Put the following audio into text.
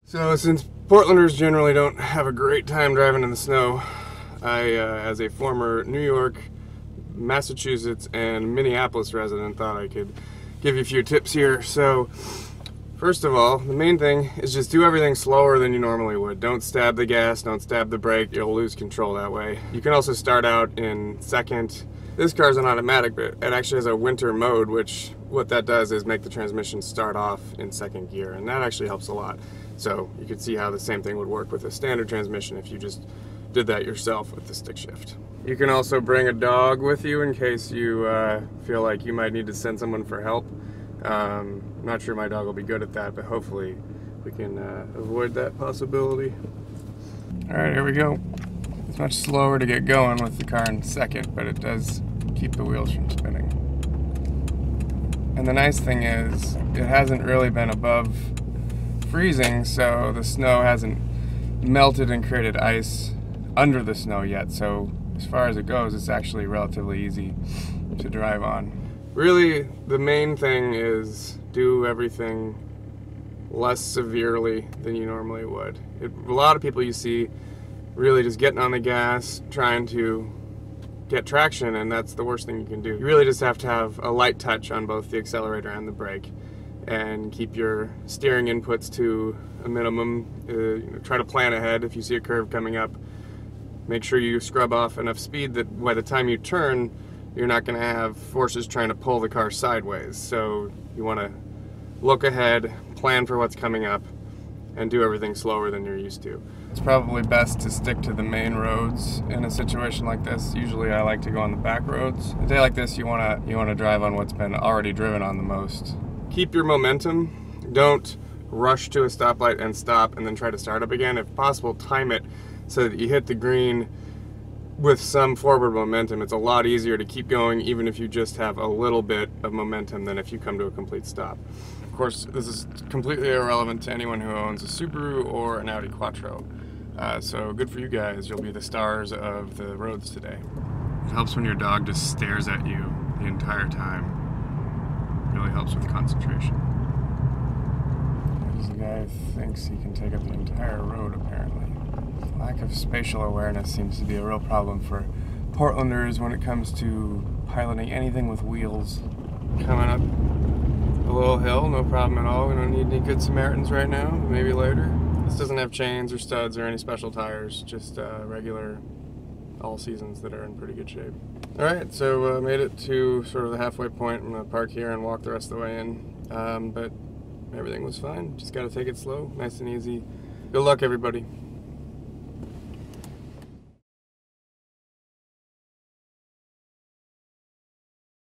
So since Portlanders generally don't have a great time driving in the snow, I, as a former New York, Massachusetts, and Minneapolis resident, thought I could give you a few tips here. So first of all, the main thing is just do everything slower than you normally would. Don't stab the gas, don't stab the brake, you'll lose control that way. You can also start out in second. This car's an automatic, but it actually has a winter mode, which what that does is make the transmission start off in second gear, and that actually helps a lot. So you could see how the same thing would work with a standard transmission if you just did that yourself with the stick shift. You can also bring a dog with you in case you feel like you might need to send someone for help. I'm not sure my dog will be good at that, but hopefully we can avoid that possibility. Alright, here we go. It's much slower to get going with the car in second, but it does keep the wheels from spinning. And the nice thing is, it hasn't really been above freezing, so the snow hasn't melted and created ice under the snow yet. So as far as it goes, it's actually relatively easy to drive on. Really, the main thing is do everything less severely than you normally would. A lot of people you see really just getting on the gas, trying to get traction, and that's the worst thing you can do. You really just have to have a light touch on both the accelerator and the brake, and keep your steering inputs to a minimum. Try to plan ahead if you see a curve coming up. Make sure you scrub off enough speed that by the time you turn, you're not going to have forces trying to pull the car sideways. So you want to look ahead, plan for what's coming up, and do everything slower than you're used to. It's probably best to stick to the main roads in a situation like this. Usually I like to go on the back roads. A day like this, you want to drive on what's been already driven on the most. Keep your momentum. Don't rush to a stoplight and stop and then try to start up again. If possible, time it so that you hit the green with some forward momentum. It's a lot easier to keep going even if you just have a little bit of momentum than if you come to a complete stop. Of course, this is completely irrelevant to anyone who owns a Subaru or an Audi Quattro. So good for you guys. You'll be the stars of the roads today. It helps when your dog just stares at you the entire time. Really helps with concentration. This guy thinks he can take up the entire road, apparently. Lack of spatial awareness seems to be a real problem for Portlanders when it comes to piloting anything with wheels. Coming up a little hill, no problem at all. We don't need any Good Samaritans right now, maybe later. This doesn't have chains or studs or any special tires, just regular all seasons that are in pretty good shape. Alright, so made it to sort of the halfway point. I'm going to park here and walk the rest of the way in. But everything was fine. Just got to take it slow, nice and easy. Good luck, everybody.